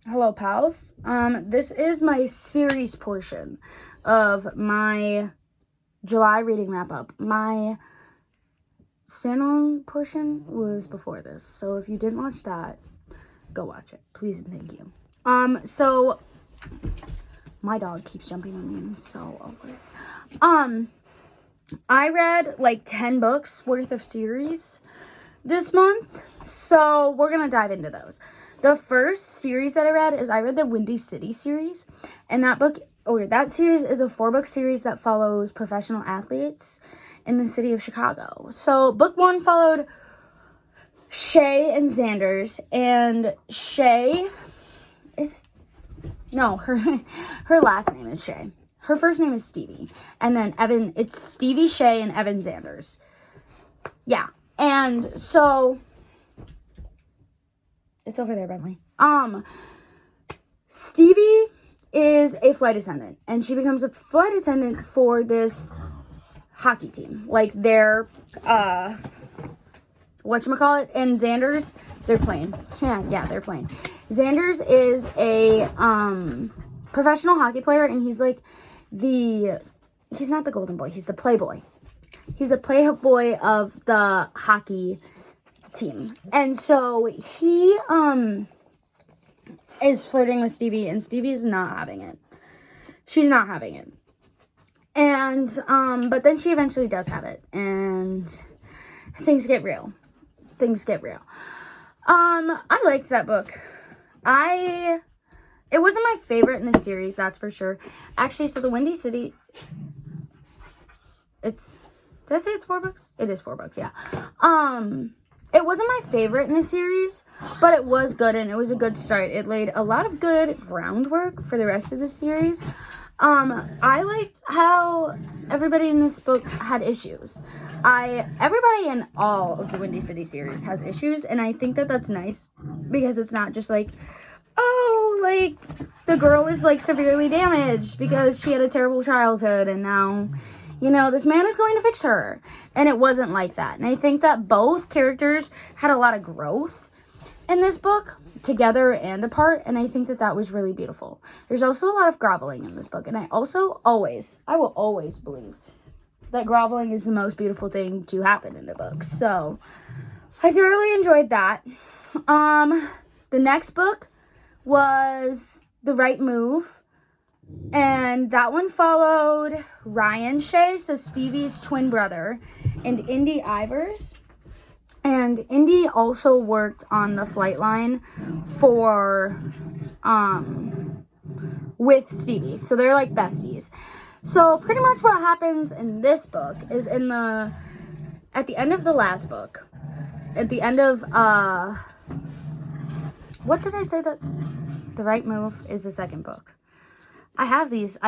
Hello, pals. This is my series portion of my July reading wrap-up. My standalone portion was before this, so if you didn't watch that, go watch it. Please and thank you. So my dog keeps jumping on me. I'm so over it. I read like 10 books worth of series this month, so we're gonna dive into those. The first series that I read the Windy City series, and that series is a 4-book series that follows professional athletes in the city of Chicago. So book 1 followed Shay and Xanders, and Shay is, no, her last name is Shay. Her first name is Stevie, and then Evan, it's Stevie Shay and Evan Xanders. Yeah, and so it's over there, Bentley. Stevie is a flight attendant, and she becomes a flight attendant for this hockey team. Like, they're, whatchamacallit, and Xanders, they're playing. Yeah, they're playing. Xanders is a, professional hockey player, and he's like he's not the golden boy, he's the playboy. He's the playboy of the hockey team. And so he is flirting with Stevie, and Stevie's not having it. She's not having it. And but then she eventually does have it, and things get real. I liked that book. It wasn't my favorite in the series, that's for sure. Actually, so the Windy City, did I say it's 4 books? It is 4 books, yeah. It wasn't my favorite in the series, but it was good, and it was a good start. It laid a lot of good groundwork for the rest of the series. I liked how everybody in this book had issues. Everybody in all of the Windy City series has issues, and I think that that's nice, because it's not just like, oh, like, the girl is, like, severely damaged because she had a terrible childhood, and now, you know, this man is going to fix her. And it wasn't like that. And I think that both characters had a lot of growth in this book, together and apart, and I think that that was really beautiful. There's also a lot of groveling in this book, and I will always believe that groveling is the most beautiful thing to happen in the book. So I thoroughly enjoyed that. The next book was The Right Move, and that one followed Ryan Shay, so Stevie's twin brother, and Indy Ivers. And Indy also worked on the flight line with Stevie. So they're like besties. So pretty much what happens in this book is at the end of the last book, at the end of, what did I say that? The Right Move is the second book. I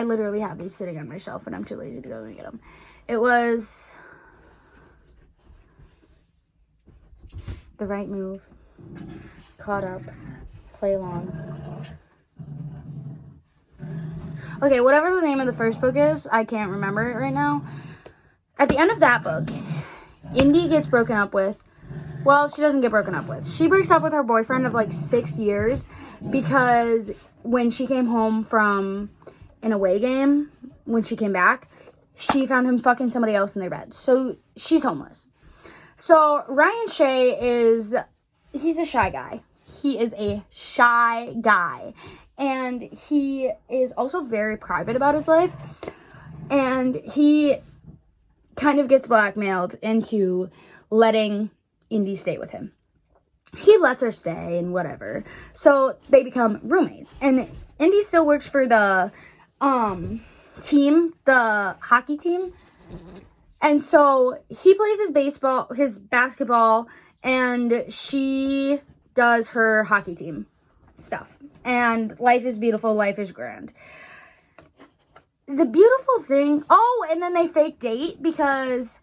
literally have these sitting on my shelf, and I'm too lazy to go and get them. It was The Right Move, Caught Up, Play Along. Okay, whatever the name of the first book is, I can't remember it right now. At the end of that book, Indy gets broken up with. Well, she doesn't get broken up with. She breaks up with her boyfriend of like 6 years because when she came home from an away game, when she came back, she found him fucking somebody else in their bed. So she's homeless. So Ryan Shay he's a shy guy. He is a shy guy. And he is also very private about his life. And he kind of gets blackmailed into letting Indy stay with him. He lets her stay and whatever. So they become roommates. And Indy still works for the team, the hockey team. And so he plays his basketball, and she does her hockey team stuff. And life is beautiful, life is grand. The beautiful thing, and then they fake date because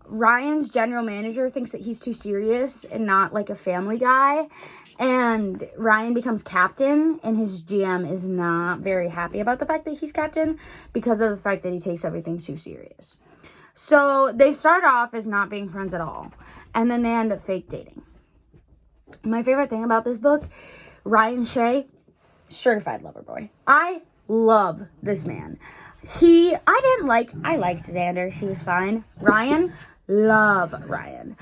Ryan's general manager thinks that he's too serious and not like a family guy. And Ryan becomes captain, and his GM is not very happy about the fact that he's captain because of the fact that he takes everything too serious. So they start off as not being friends at all, and then they end up fake dating. My favorite thing about this book, Ryan Shea, certified lover boy. I love this man. I liked Xander. She was fine. Ryan, love Ryan.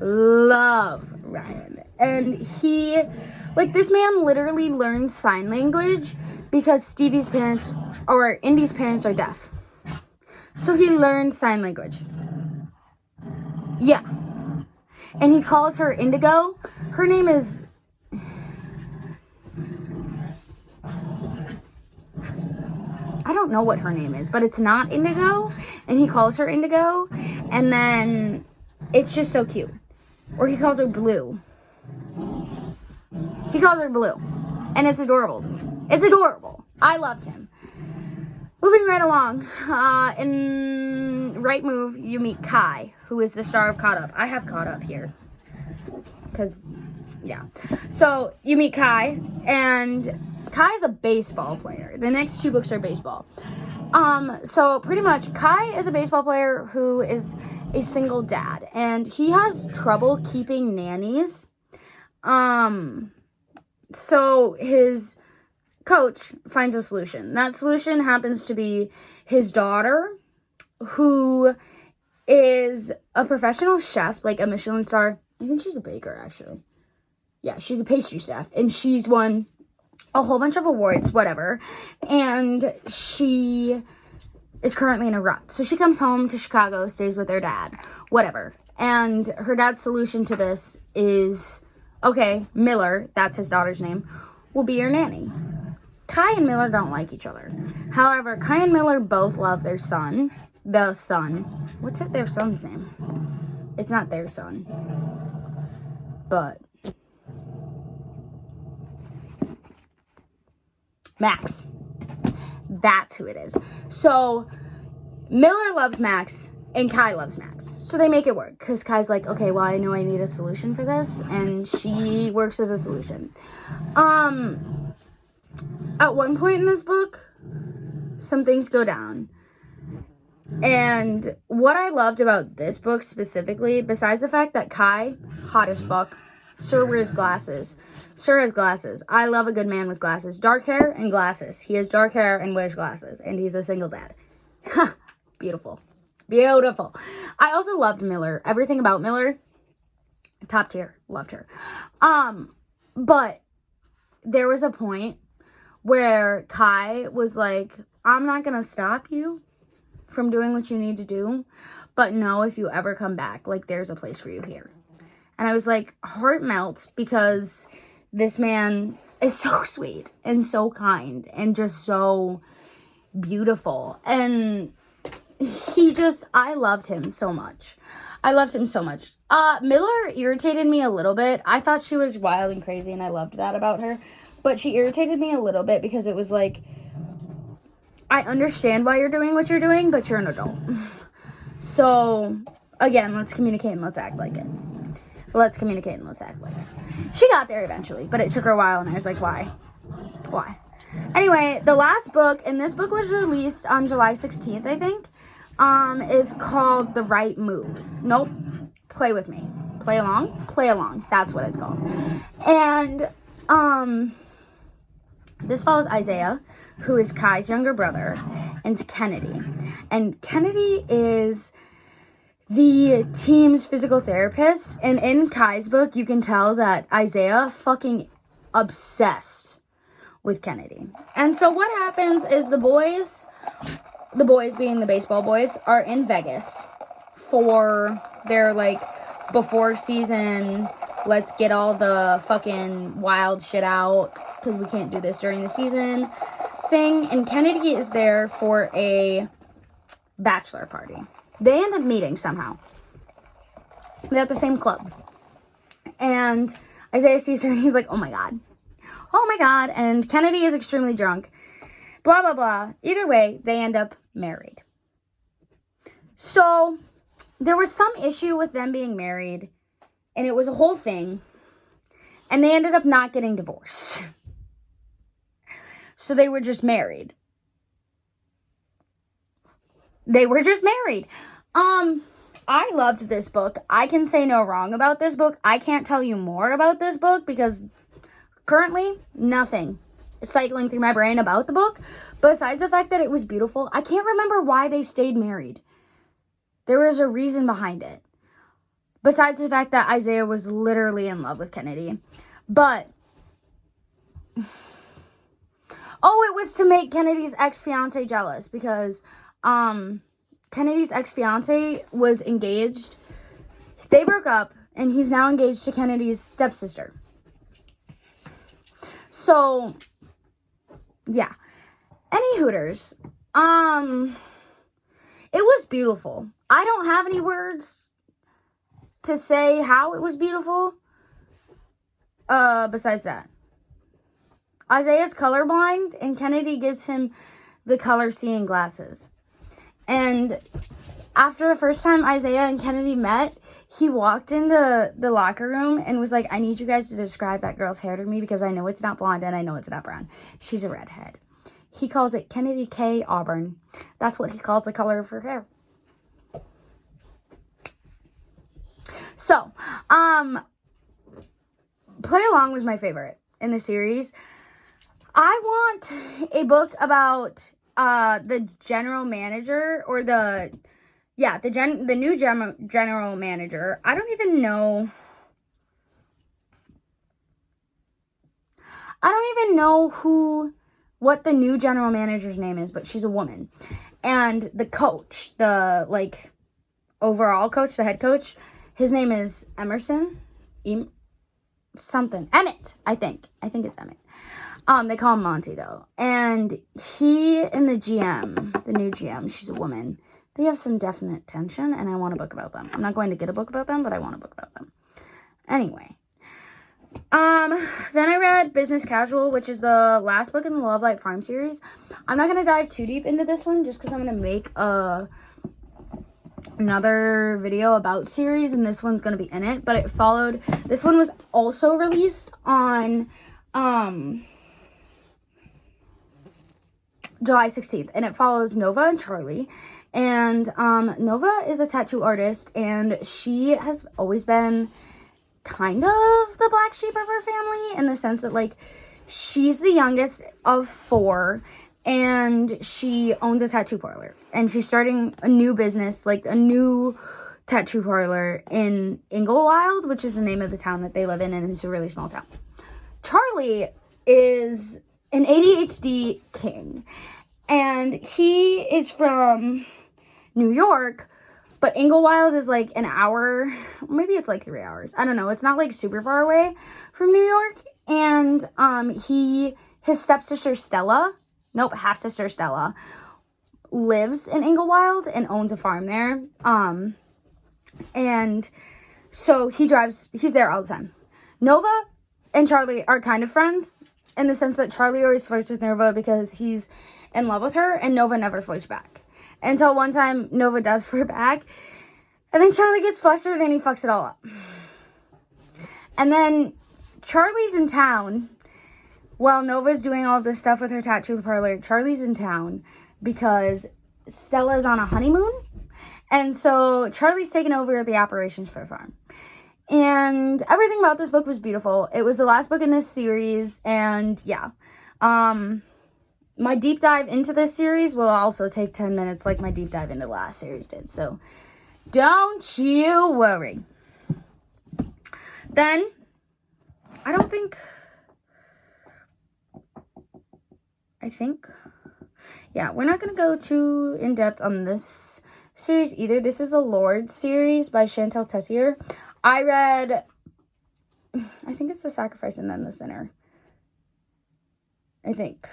Love Ryan. And this man literally learned sign language because Indy's parents are deaf. So he learned sign language. Yeah. And he calls her Indigo. Her name is... I don't know what her name is, but it's not Indigo. And he calls her Indigo. And then it's just so cute. Or he calls her Blue. He calls her Blue. And it's adorable. It's adorable. I loved him. Moving right along. In Right Move, you meet Kai, who is the star of Caught Up. I have Caught Up here. Because, yeah. So, you meet Kai. And Kai's a baseball player. The next 2 books are baseball. So pretty much Kai is a baseball player who is a single dad, and he has trouble keeping nannies. So his coach finds a solution. That solution happens to be his daughter, who is a professional chef, like a Michelin star. I think she's a baker, actually. Yeah, she's a pastry chef, and she's won a whole bunch of awards, whatever, and she is currently in a rut. So she comes home to Chicago, stays with her dad, whatever. And her dad's solution to this is, okay, Miller, that's his daughter's name, will be your nanny. Kai and Miller don't like each other. However, Kai and Miller both love their son. Their son's name? It's not their son. But Max. That's who it is. So, Miller loves Max, and Kai loves Max. So they make it work, because Kai's like, okay, well, I know I need a solution for this, and she works as a solution. At one point in this book, some things go down. And what I loved about this book specifically, besides the fact that Kai, hot as fuck, Sir wears glasses. Sir has glasses. I love a good man with glasses. Dark hair and glasses. He has dark hair and wears glasses. And he's a single dad. Beautiful. Beautiful. I also loved Miller. Everything about Miller, top tier. Loved her. But there was a point where Kai was like, I'm not going to stop you from doing what you need to do. But no, if you ever come back, like, there's a place for you here. And I was like, heart melts, because this man is so sweet and so kind and just so beautiful. And I loved him so much. I loved him so much. Miller irritated me a little bit. I thought she was wild and crazy, and I loved that about her. But she irritated me a little bit because it was like, I understand why you're doing what you're doing, but you're an adult. So, again, let's communicate and let's act like it. Let's communicate and let's act like it. She got there eventually, but it took her a while, and I was like, why? Why? Anyway, the last book, and this book was released on July 16th, I think, is called The Right Move. Nope. Play with me. Play along? Play along. That's what it's called. And, this follows Isaiah, who is Kai's younger brother, and Kennedy. And Kennedy is the team's physical therapist, and in Kai's book, you can tell that Isaiah fucking obsessed with Kennedy. And so what happens is the boys being the baseball boys, are in Vegas for their, like, before season, let's get all the fucking wild shit out, because we can't do this during the season thing. And Kennedy is there for a bachelor party. They end up meeting somehow. They're at the same club. And Isaiah sees her and he's like, oh my god. Oh my god. And Kennedy is extremely drunk. Blah, blah, blah. Either way, they end up married. So, there was some issue with them being married. And it was a whole thing. And they ended up not getting divorced. So they were just married. They were just married. I loved this book. I can say no wrong about this book. I can't tell you more about this book because currently nothing is cycling through my brain about the book besides the fact that it was beautiful. I can't remember why they stayed married. There was a reason behind it. Besides the fact that Isaiah was literally in love with Kennedy. But, it was to make Kennedy's ex-fiance jealous because, Kennedy's ex-fiance was engaged. They broke up, and he's now engaged to Kennedy's stepsister. So, yeah. Any Hooters. It was beautiful. I don't have any words to say how it was beautiful. Besides that. Isaiah's colorblind, and Kennedy gives him the color seeing glasses. And after the first time Isaiah and Kennedy met, he walked in the locker room and was like, I need you guys to describe that girl's hair to me because I know it's not blonde and I know it's not brown. She's a redhead. He calls it Kennedy K Auburn. That's what he calls the color of her hair. So, Play Along was my favorite in the series. I want a book about the general manager or the new general manager. I don't even know what the new general manager's name is, but she's a woman. And the coach, the overall coach, the head coach, his name is Emerson. Emmett, I think. I think it's Emmett. They call him Monty, though. And he and the GM, the new GM, she's a woman. They have some definite tension, and I want a book about them. I'm not going to get a book about them, but I want a book about them. Anyway. Then I read Business Casual, which is the last book in the Love Light Farm series. I'm not going to dive too deep into this one, just because I'm going to make another video about series, and this one's going to be in it. But this one was also released on, July 16th, and it follows Nova and Charlie. And Nova is a tattoo artist, and she has always been kind of the black sheep of her family in the sense that she's the youngest of 4, and she owns a tattoo parlor, and she's starting a new business, a new tattoo parlor in Inglewild, which is the name of the town that they live in, and it's a really small town. Charlie is an ADHD king, and he is from New York, but Inglewild is an hour, maybe it's 3 hours. I don't know. It's not super far away from New York. And his stepsister half-sister Stella lives in Inglewild and owns a farm there. And so he's there all the time. Nova and Charlie are kind of friends in the sense that Charlie always flirts with Nova because he's in love with her, and Nova never flirts back. Until one time, Nova does flirt back, and then Charlie gets flustered and he fucks it all up. And then Charlie's in town while Nova's doing all this stuff with her tattoo parlor. Charlie's in town because Stella's on a honeymoon, and so Charlie's taken over the operations for the farm. And everything about this book was beautiful. It was the last book in this series, and yeah. My deep dive into this series will also take 10 minutes like my deep dive into the last series did. So, don't you worry. Then, we're not going to go too in-depth on this series either. This is the Lord series by Chantal Tessier. I think it's The Sacrifice and then The Sinner. I think.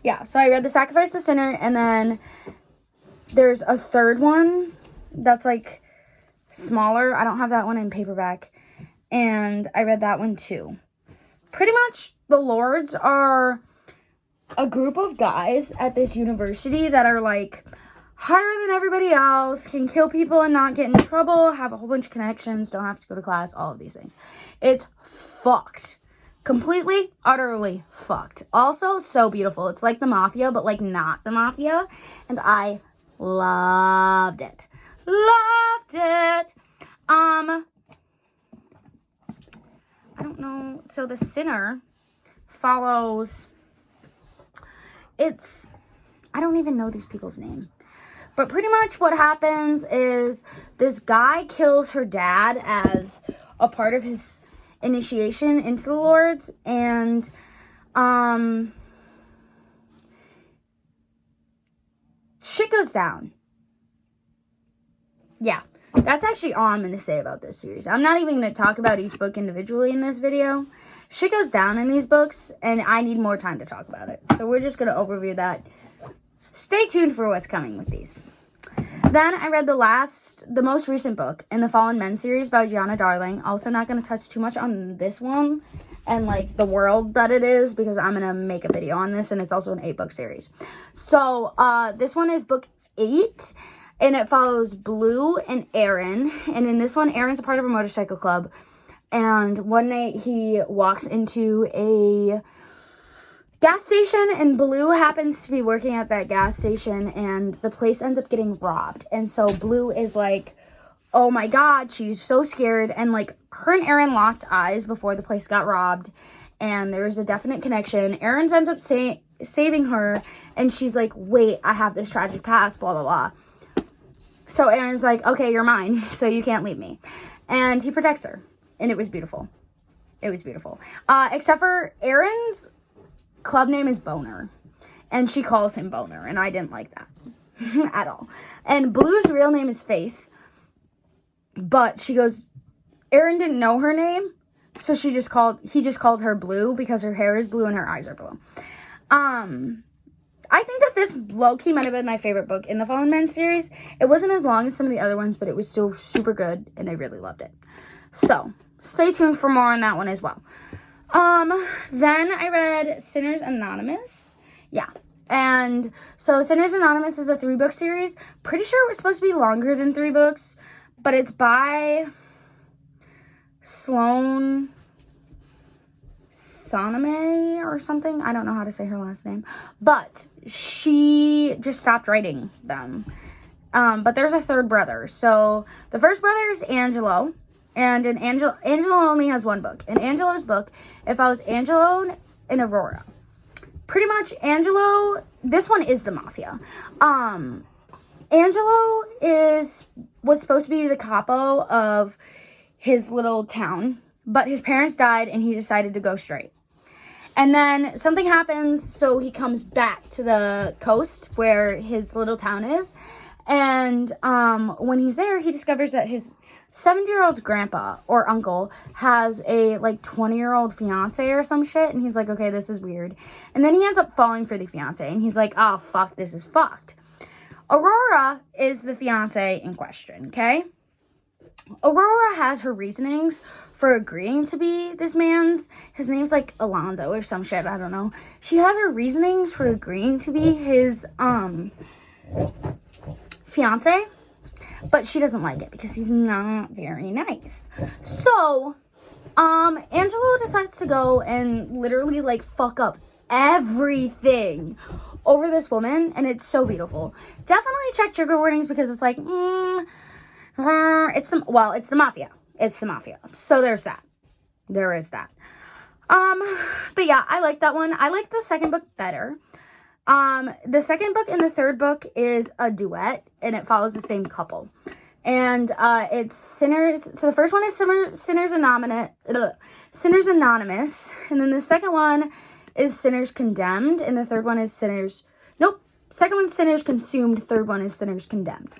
Yeah, so I read The Sacrifice, The Sinner, and then there's a third one that's smaller. I don't have that one in paperback, and I read that one too. Pretty much, the Lords are a group of guys at this university that are higher than everybody else, can kill people and not get in trouble, have a whole bunch of connections, don't have to go to class, all of these things. It's fucked. Completely, utterly fucked. Also, so beautiful. It's like the Mafia, but not the Mafia. And I loved it. Loved loved it. I don't know. So The Sinner follows, I don't even know these people's name. But pretty much what happens is this guy kills her dad as a part of his initiation into the Lords, and shit goes down. Yeah, that's actually all I'm going to say about this series. I'm not even going to talk about each book individually in this video. Shit goes down in these books, and I need more time to talk about it. So we're just going to overview that. Stay tuned for what's coming with these. Then I read the most recent book in the Fallen Men series by Gianna Darling. Also not going to touch too much on this one and like the world that it is, because I'm going to make a video on this, and it's also an 8-book series. So this one is book 8, and it follows Blue and Aaron. And in this one, Aaron's a part of a motorcycle club, and one night he walks into a gas station, and Blue happens to be working at that gas station, and the place ends up getting robbed. And so Blue is like, oh my god, she's so scared, and like her and Aaron locked eyes before the place got robbed, and there's a definite connection. Aaron ends up saving her, and she's like, wait, I have this tragic past, blah blah blah. So Aaron's like, okay, you're mine, so you can't leave me. And he protects her, and it was beautiful. It was beautiful. Except for Aaron's club name is Boner, and she calls him Boner, and I didn't like that at all. And Blue's real name is Faith, but she goes, Aaron didn't know her name, so he just called her Blue because her hair is blue and her eyes are blue. I think that this low-key might have been my favorite book in the Fallen Men series. It wasn't as long as some of the other ones, but it was still super good, and I really loved it. So stay tuned for more on that one as well. Then I read Sinners Anonymous. Yeah. And so Sinners Anonymous is a 3-book series. Pretty sure it was supposed to be longer than 3 books, but it's by Sloane Soname or something. I don't know how to say her last name, but she just stopped writing them. But there's a 3rd brother. So the first brother is Angelo. And Angelo only has 1 book. In Angelo's book, it follows Angelo and Aurora. Pretty much, this one is the mafia. Angelo was supposed to be the capo of his little town, but his parents died, and he decided to go straight. And then something happens, so he comes back to the coast where his little town is. And when he's there, he discovers that his 70-year-old grandpa or uncle has a like 20-year-old fiance or some shit, and he's like, okay, this is weird. And then he ends up falling for the fiance, and he's like, oh fuck, this is fucked. Aurora is the fiance in question, okay? Aurora has her reasonings for agreeing to be this man's, his name's like Alonzo or some shit, I don't know. She has her reasonings for agreeing to be his fiance, but she doesn't like it because he's not very nice. So, Angelo decides to go and literally, like, fuck up everything over this woman, and it's so beautiful. Definitely check trigger warnings because it's like, it's the mafia. It's the mafia. So there's that. There is that. But yeah, I like that one. I like the second book better. The second book and the third book is a duet, and it follows the same couple. And it's Sinners. So the first one is Sinners Anonymous, and then the second one is Sinners Condemned, and the third one is second one's Sinners Consumed, third one is Sinners Condemned.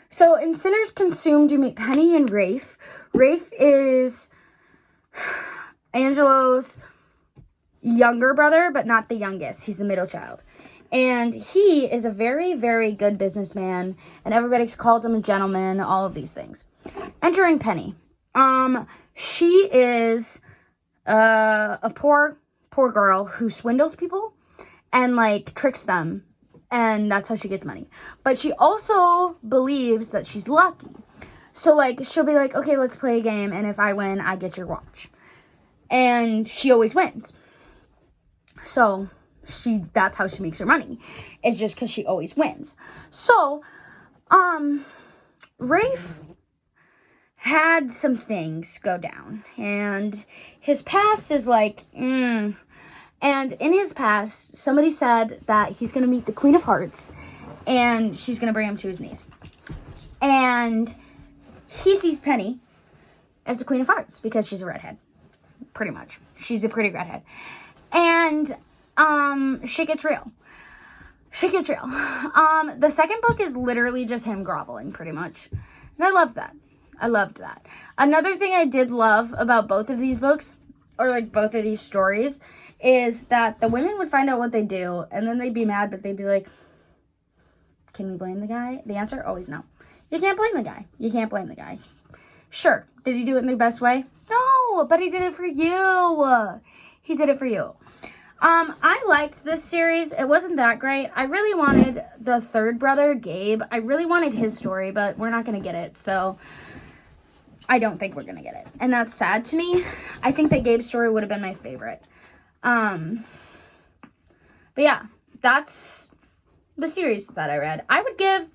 So in Sinners Consumed, you meet Penny and Rafe. Rafe is Angelo's younger brother, but not the youngest. He's the middle child. And he is a very, very good businessman, and everybody calls him a gentleman, all of these things. Entering Penny. She is a poor girl who swindles people and, like, tricks them, and that's how she gets money. But she also believes that she's lucky. So, like, she'll be like, okay, let's play a game, and if I win, I get your watch. And she always wins. So that's how she makes her money. It's just because she always wins. So, Rafe had some things go down. And his past is like, And in his past, somebody said that he's going to meet the Queen of Hearts. And she's going to bring him to his knees. And he sees Penny as the Queen of Hearts because she's a redhead. Pretty much. She's a pretty redhead. And shit gets real. The second book is literally just him groveling, pretty much. And I loved that. Another thing I did love about both of these books, or like both of these stories, is that the women would find out what they do, and then they'd be mad, but they'd be like, can we blame the guy? The answer, always no. You can't blame the guy. Sure, did he do it in the best way? No, but he did it for you. I liked this series. It wasn't that great. I really wanted the third brother, Gabe. I really wanted his story, but we're not going to get it. So I don't think we're going to get it. And that's sad to me. I think that Gabe's story would have been my favorite. But yeah, that's the series that I read. I would give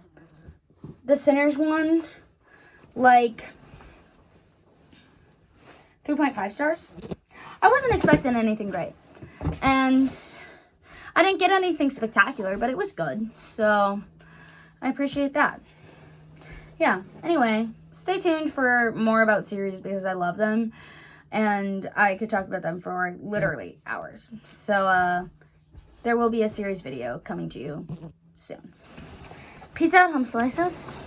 the Sinners one like 3.5 stars. I wasn't expecting anything great. And I didn't get anything spectacular, but it was good. So I appreciate that. Yeah, anyway, stay tuned for more about series because I love them. And I could talk about them for literally hours. So there will be a series video coming to you soon. Peace out, home slices.